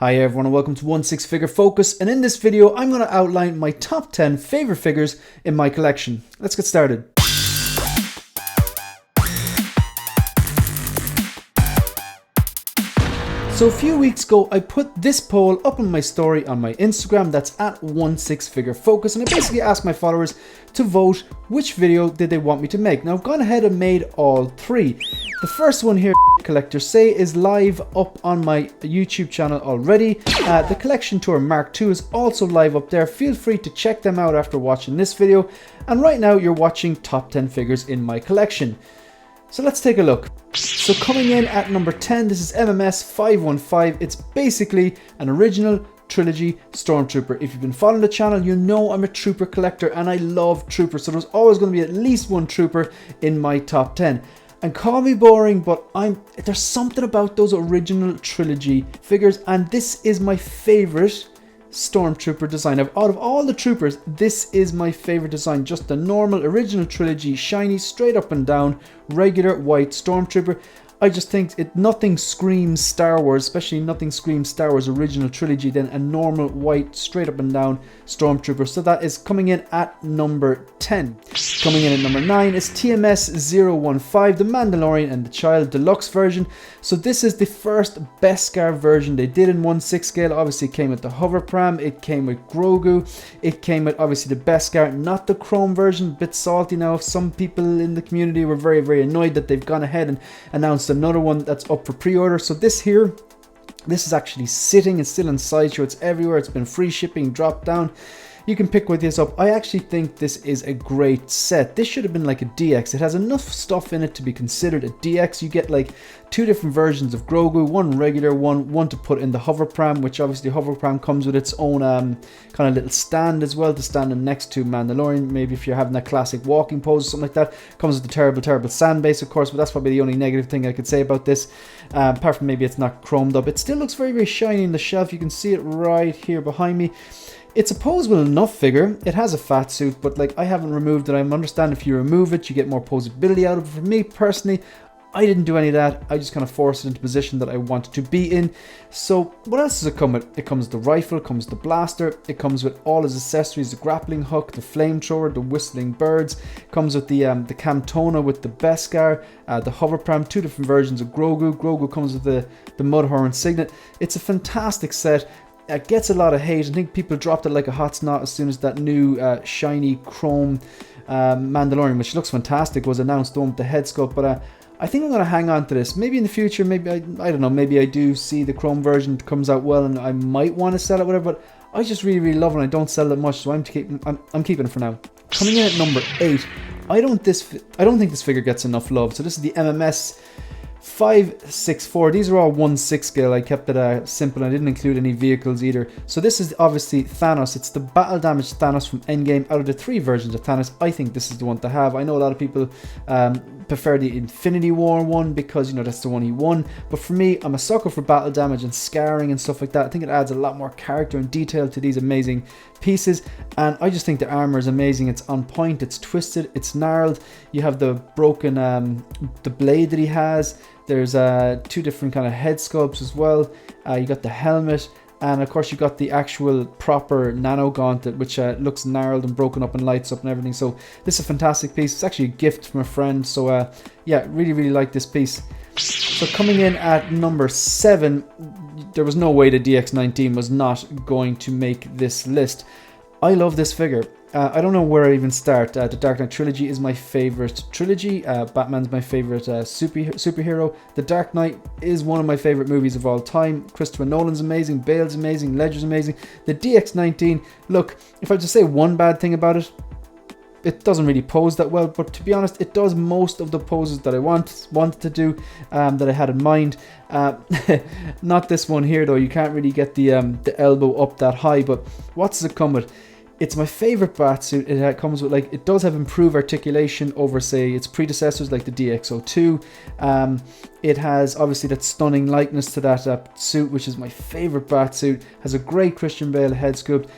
Hi everyone and welcome to 16 Figure Focus, and in this video I'm going to outline my top 10 favorite figures in my collection. Let's get started. So a few weeks ago I put this poll up on my story on my Instagram, that's at 16 Figure Focus, and I basically asked my followers to vote which video did they want me to make. Now I've gone ahead and made all three. The first one here, Collectors Say, is live up on my YouTube channel already. The Collection Tour Mark II is also live up there. Feel free to check them out after watching this video. And right now you're watching top 10 figures in my collection. So let's take a look. So coming in at number 10, this is MMS 515. It's basically an original trilogy Stormtrooper. If you've been following the channel, you know I'm a trooper collector and I love troopers. So there's always going to be at least one trooper in my top 10. And call me boring, but there's something about those original trilogy figures, and this is my favorite Stormtrooper design. Out of all the troopers, this is my favorite design. Just the normal original trilogy, shiny, straight up and down, regular white Stormtrooper. I just think nothing screams Star Wars, especially nothing screams Star Wars original trilogy than a normal white straight up and down Stormtrooper. So that is coming in at number 10. Coming in at number 9 is TMS 015, the Mandalorian and the Child Deluxe version. So this is the first Beskar version they did in 1/6 scale. Obviously it came with the hover pram, it came with Grogu, it came with obviously the Beskar, not the chrome version. A bit salty now. Some people in the community were very annoyed that they've gone ahead and announced another one that's up for pre-order. So this is actually sitting, it's still in Sideshow, it's everywhere, it's been free shipping, dropped down. You can pick this up. I actually think this is a great set. This should have been like a DX. It has enough stuff in it to be considered a DX. You get like two different versions of Grogu, one regular, one to put in the hover pram, which obviously the hover pram comes with its own kind of little stand as well to stand in next to Mandalorian. Maybe if you're having that classic walking pose or something like that. Comes with the terrible sand base, of course, but that's probably the only negative thing I could say about this. Apart from maybe it's not chromed up. It still looks very shiny in the shelf. You can see it right here behind me. It's a posable enough figure. It has a fat suit, but like I haven't removed it. I understand if you remove it, you get more posability out of it. For me personally, I didn't do any of that. I just kind of forced it into position that I wanted to be in. So what else does it come with? It comes with the rifle, it comes with the blaster, it comes with all his accessories, the grappling hook, the flamethrower, the whistling birds. It comes with the Camtona with the Beskar, the hover pram, two different versions of Grogu. Grogu comes with the Mudhorn Signet. It's a fantastic set. It gets a lot of hate. I think people dropped it like a hot snot as soon as that new shiny chrome Mandalorian, which looks fantastic, was announced, the one with the head sculpt. But I think I'm going to hang on to this. Maybe in the future, maybe I don't know, maybe I do see the chrome version comes out well and I might want to sell it, whatever. But I just really love it and I don't sell it much, so I'm keeping it for now. Coming in at number 8, I don't think this figure gets enough love. So this is the MMS 564. These are all 1/6 scale. I kept it simple. I didn't include any vehicles either. So this is obviously Thanos. It's the battle damage Thanos from Endgame. Out of the 3 versions of Thanos, I think this is the one to have. I know a lot of people prefer the Infinity War one because, you know, that's the one he won. But for me, I'm a sucker for battle damage and scarring and stuff like that. I think it adds a lot more character and detail to these amazing pieces. And I just think the armor is amazing. It's on point, it's twisted, it's gnarled. You have the broken, the blade that he has. There's 2 different kind of head sculpts as well. You got the helmet, and of course you got the actual proper nano gauntlet, which looks gnarled and broken up and lights up and everything. So this is a fantastic piece. It's actually a gift from a friend. So yeah, really like this piece. So coming in at number 7, there was no way the DX19 was not going to make this list. I love this figure. I don't know where I even start. The Dark Knight trilogy is my favorite trilogy. Batman's my favorite superhero. The Dark Knight is one of my favorite movies of all time. Christopher Nolan's amazing, Bale's amazing, Ledger's amazing. The DX19, look, if I just say one bad thing about it, it doesn't really pose that well, but to be honest, it does most of the poses that I wanted to do, that I had in mind. Not this one here though. You can't really get the elbow up that high, but what does it come with? It's my favorite batsuit. It comes with, like, it does have improved articulation over, say, its predecessors like the DX02. It has obviously that stunning likeness to that suit, which is my favorite bat suit. Has a great Christian Bale head sculpt.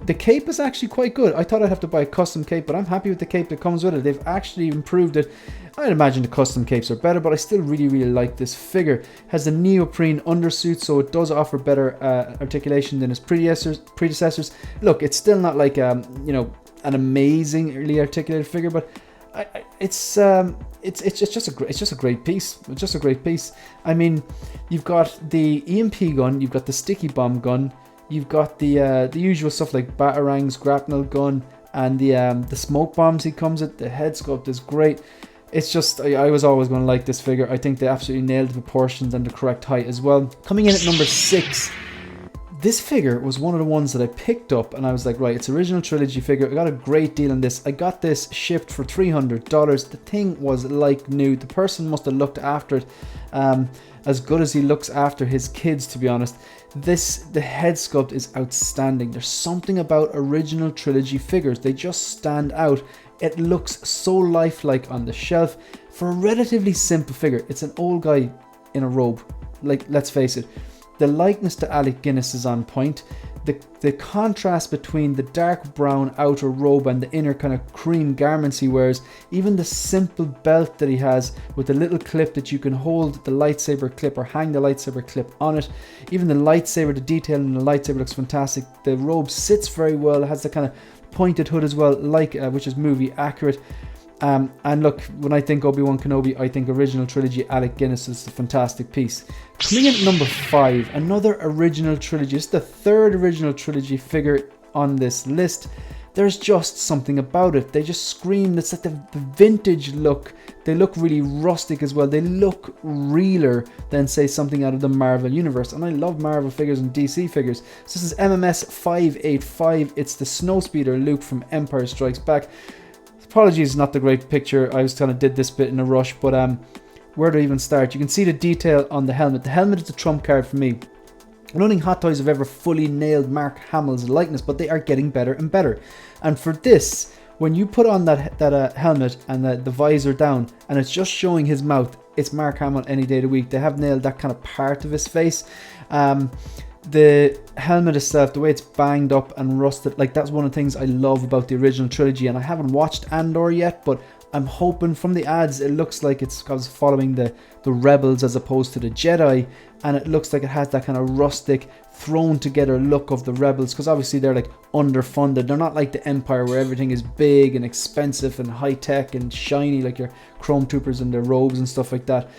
The cape is actually quite good. I thought I'd have to buy a custom cape, but I'm happy with the cape that comes with it. They've actually improved it. I'd imagine the custom capes are better, but I still really like this figure. It has the neoprene undersuit, so it does offer better articulation than its predecessors. Look, it's still not like you know, an amazingly articulated figure, but it's just a great piece. It's just a great piece. I mean, you've got the EMP gun, you've got the sticky bomb gun, you've got the usual stuff like batarangs, grapnel gun, and the smoke bombs he comes with. The head sculpt is great. It's just, I was always going to like this figure. I think they absolutely nailed the proportions and the correct height as well. Coming in at number 6. This figure was one of the ones that I picked up and I was like, right, it's original trilogy figure. I got a great deal on this. I got this shipped for $300. The thing was like new. The person must have looked after it as good as he looks after his kids, to be honest. The head sculpt is outstanding. There's something about original trilogy figures. They just stand out. It looks so lifelike on the shelf. For a relatively simple figure, it's an old guy in a robe. Like, let's face it. The likeness to Alec Guinness is on point. The contrast between the dark brown outer robe and the inner kind of cream garments he wears, even the simple belt that he has with the little clip that you can hold the lightsaber clip or hang the lightsaber clip on it. Even the lightsaber, the detail in the lightsaber looks fantastic. The robe sits very well. It has the kind of pointed hood as well, like which is movie accurate. And look, when I think Obi-Wan Kenobi, I think original trilogy Alec Guinness is a fantastic piece. Coming in at number 5, another original trilogy. It's the third original trilogy figure on this list. There's just something about it. They just scream. It's like the vintage look. They look really rustic as well. They look realer than, say, something out of the Marvel universe. And I love Marvel figures and DC figures. So this is MMS 585. It's the Snowspeeder Luke from Empire Strikes Back. Apologies, not the great picture. I was kind of did this bit in a rush, but where do I even start? You can see the detail on the helmet. The helmet is the trump card for me. I don't think Hot Toys have ever fully nailed Mark Hamill's likeness, but they are getting better and better. And for this, when you put on that helmet and the visor down, and it's just showing his mouth, it's Mark Hamill any day of the week. They have nailed that kind of part of his face. The helmet itself, the way it's banged up and rusted, like that's one of the things I love about the original trilogy. And I haven't watched Andor yet, but I'm hoping from the ads it looks like it's following the rebels as opposed to the Jedi, and it looks like it has that kind of rustic, thrown together look of the rebels, because obviously they're like underfunded. They're not like the Empire where everything is big and expensive and high tech and shiny like your Chrome Troopers and their robes and stuff like that.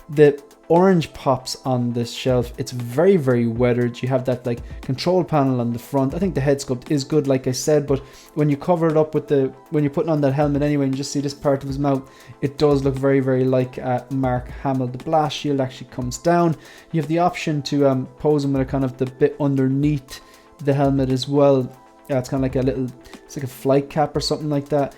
The orange pops on this shelf. It's very, very weathered. You have that like control panel on the front. I think the head sculpt is good, like I said, but when you cover it up with when you're putting on that helmet anyway and you just see this part of his mouth, it does look very, very like Mark Hamill. The blast shield actually comes down. You have the option to pose him with a kind of the bit underneath the helmet as well. Yeah, it's kind of like it's like a flight cap or something like that.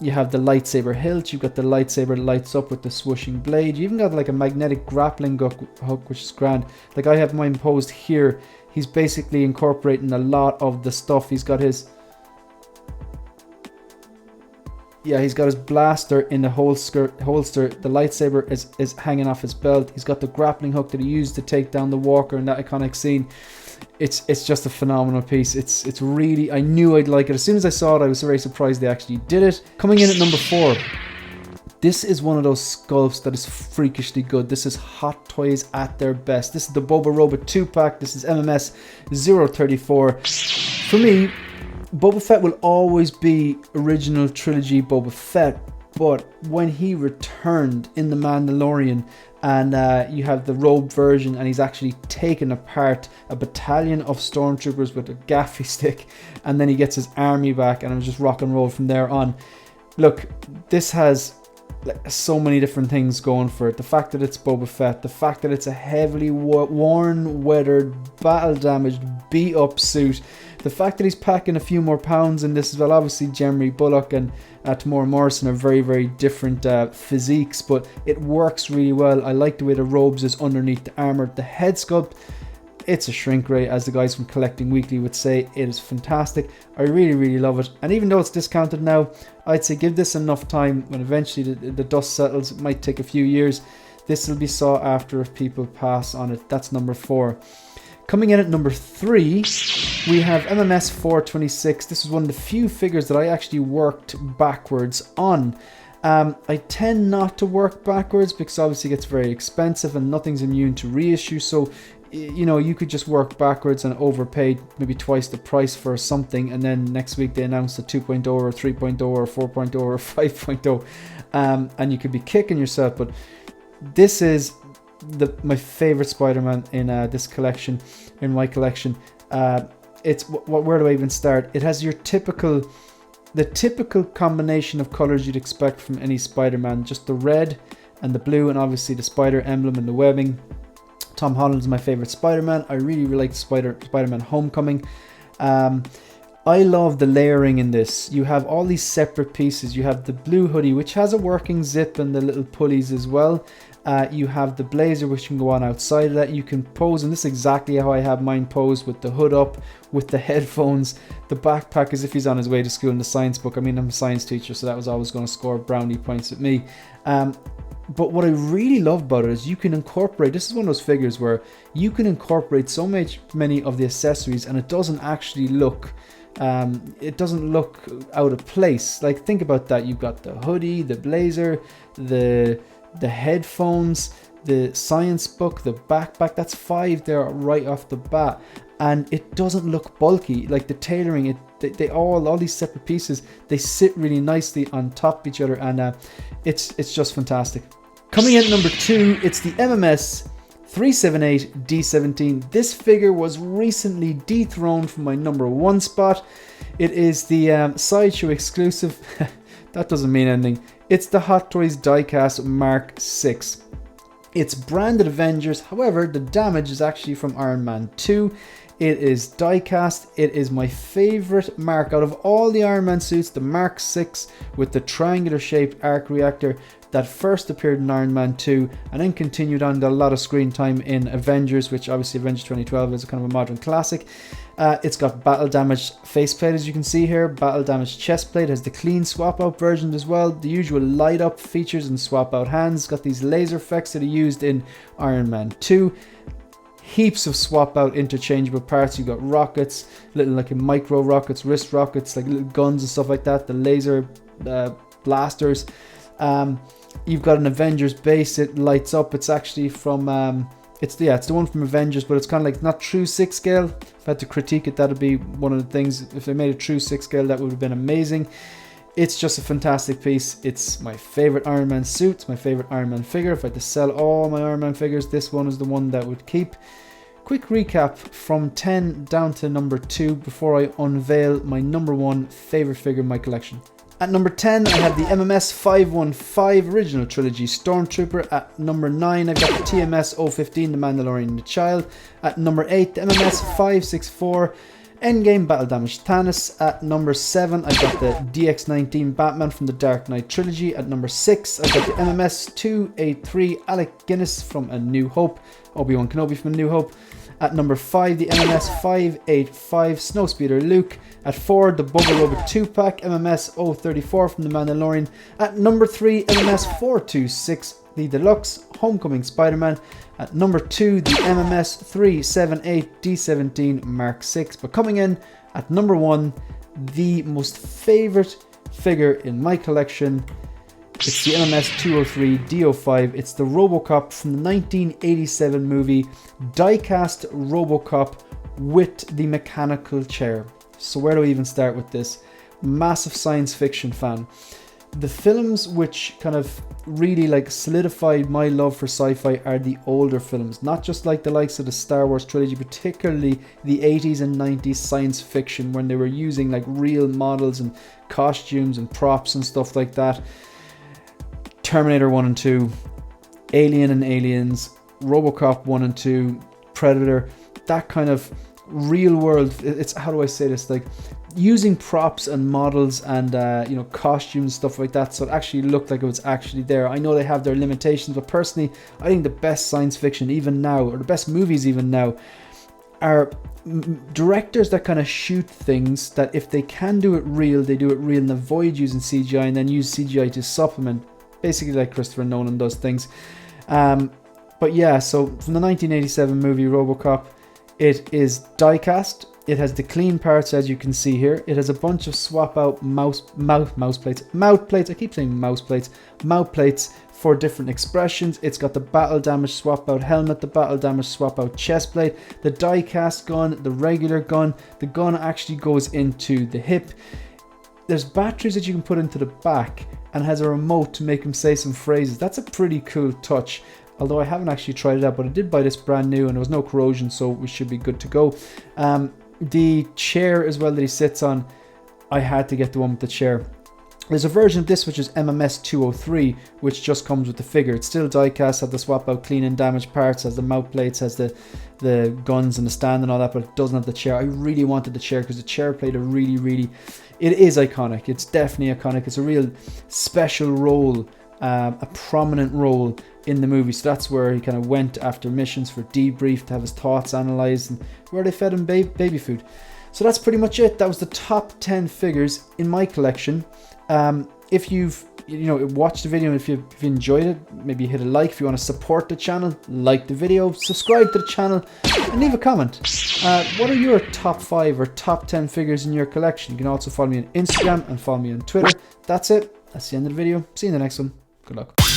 You have the lightsaber hilt. You've got the lightsaber that lights up with the swooshing blade. You even got like a magnetic grappling hook, which is grand. Like I have mine posed here. He's basically incorporating a lot of the stuff. He's got his blaster in the holster. The lightsaber is hanging off his belt. He's got the grappling hook that he used to take down the walker in that iconic scene. It's just a phenomenal piece. It's really, I knew I'd like it. As soon as I saw it, I was very surprised they actually did it. Coming in at number 4. This is one of those sculpts that is freakishly good. This is Hot Toys at their best. This is the Boba Robot 2-pack. This is MMS 034. For me, Boba Fett will always be original trilogy Boba Fett, but when he returned in The Mandalorian, and you have the robe version, and he's actually taken apart a battalion of stormtroopers with a gaffy stick, and then he gets his army back, and it was just rock and roll from there on. Look, this has so many different things going for it. The fact that it's Boba Fett, the fact that it's a heavily worn, weathered, battle damaged, beat up suit, the fact that he's packing a few more pounds in this as well. Obviously Jeremy Bullock and Tamora Morrison are very, very different physiques, but it works really well. I like the way the robes is underneath the armor. The head sculpt, it's a shrink ray, as the guys from Collecting Weekly would say. It is fantastic. I really, really love it. And even though it's discounted now, I'd say give this enough time. When eventually the dust settles, it might take a few years. This will be sought after if people pass on it. That's number 4. Coming in at number 3, we have MMS 426. This is one of the few figures that I actually worked backwards on. I tend not to work backwards because obviously it gets very expensive and nothing's immune to reissue. So, you know, you could just work backwards and overpay maybe twice the price for something, and then next week they announce a 2.0 or 3.0 or 4.0 or 5.0, and you could be kicking yourself. But this is my favorite Spider-Man in this collection, in my collection. Where do I even start? It has the typical combination of colors you'd expect from any Spider-Man, just the red and the blue, and obviously the spider emblem and the webbing. Tom Holland's my favorite Spider-Man. I really like Spider-Man Homecoming. I love the layering in this. You have all these separate pieces. You have the blue hoodie, which has a working zip and the little pulleys as well. You have the blazer, which can go on outside of that. You can pose, and this is exactly how I have mine posed, with the hood up, with the headphones, the backpack as if he's on his way to school, in the science book. I mean, I'm a science teacher, so that was always going to score brownie points with me. But what I really love about it is you can incorporate, this is one of those figures where you can incorporate so many of the accessories, and it doesn't actually look, out of place. Like, think about that. You've got the hoodie, the blazer, the headphones, the science book, the backpack. That's 5 there right off the bat, and it doesn't look bulky. Like, the tailoring, they all these separate pieces, they sit really nicely on top of each other, and it's just fantastic. Coming in at number 2, it's the MMS 378 D17. This figure was recently dethroned from my number 1 spot. It is the Sideshow exclusive. That doesn't mean anything. It's the Hot Toys diecast Mark 6. It's branded Avengers, however the damage is actually from Iron Man 2. It is diecast. It is my favorite Mark out of all the Iron Man suits, the Mark 6 with the triangular shaped arc reactor that first appeared in Iron Man 2 and then continued on to a lot of screen time in Avengers, which obviously Avengers 2012 is a kind of a modern classic. It's got battle damaged faceplate, as you can see here, battle damaged chest plate, has the clean swap out version as well, the usual light up features and swap out hands. It's got these laser effects that are used in Iron Man 2. Heaps of swap out interchangeable parts. You've got rockets, little like micro rockets, wrist rockets, like little guns and stuff like that, the laser blasters. You've got an Avengers base. It lights up. It's actually from it's the one from Avengers, but it's kind of like not true 6 scale. If I had to critique it, that'd be one of the things. If they made a true 6 scale, that would have been amazing. It's just a fantastic piece. It's my favorite Iron Man suit. It's my favorite Iron Man figure. If I had to sell all my Iron Man figures, this one is the one that would keep. Quick recap from 10 down to number 2 before I unveil my number 1 favorite figure in my collection. At number 10, I have the MMS 515 Original Trilogy Stormtrooper. At number 9, I've got the TMS 015 The Mandalorian and the Child. At number 8, the MMS 564 Endgame Battle Damaged Thanos. At number 7, I've got the DX19 Batman from the Dark Knight Trilogy. At number 6, I've got the MMS 283 Alec Guinness from A New Hope. Obi-Wan Kenobi from A New Hope. At number 5, the MMS 585 Snowspeeder Luke. At 4, the Boba Robot 2-pack MMS 034 from The Mandalorian. At number 3, MMS 426 the Deluxe Homecoming Spider-Man. At number 2, the MMS 378 D17 Mark 6. But coming in at number 1, the most favorite figure in my collection, it's the MMS 203 D05. It's the RoboCop from the 1987 movie, diecast RoboCop with the mechanical chair. So where do I even start with this? Massive science fiction fan. The films which kind of really like solidified my love for sci-fi are the older films, not just like the likes of the Star Wars trilogy, particularly the 80s and 90s science fiction when they were using like real models and costumes and props and stuff like that. Terminator 1 and 2, Alien and Aliens, RoboCop 1 and 2, Predator, that kind of real world, it's, how do I say this, like using props and models and costumes, stuff like that, so it actually looked like it was actually there. I know they have their limitations, but personally I think the best science fiction even now, or the best movies even now, are directors that kind of shoot things that if they can do it real, they do it real and avoid using CGI and then use CGI to supplement, basically like Christopher Nolan does things. But yeah, so from the 1987 movie RoboCop, it is die-cast. It has the clean parts, as you can see here. It has a bunch of swap out mouth plates for different expressions. It's got the battle damage swap out helmet, the battle damage swap out chest plate, the die-cast gun, the regular gun. The gun actually goes into the hip. There's batteries that you can put into the back and has a remote to make him say some phrases. That's a pretty cool touch. Although I haven't actually tried it out, but I did buy this brand new and there was no corrosion, so we should be good to go. The chair as well that he sits on, I had to get the one with the chair. There's a version of this which is MMS 203, which just comes with the figure. It's still die-cast, has the swap out clean and damaged parts, has the mount plates, has the guns and the stand and all that, but it doesn't have the chair. I really wanted the chair because the chair played a really, it is iconic. It's definitely iconic. It's a real special role, a prominent role in the movie. So that's where he kind of went after missions for debrief to have his thoughts analysed, and where they fed him baby food. So that's pretty much it. That was the top 10 figures in my collection. If you've watched the video, if you enjoyed it, maybe hit a like. If you want to support the channel, like the video, subscribe to the channel, and leave a comment. What are your top 5 or top 10 figures in your collection? You can also follow me on Instagram and follow me on Twitter. That's it. That's the end of the video. See you in the next one. Good luck.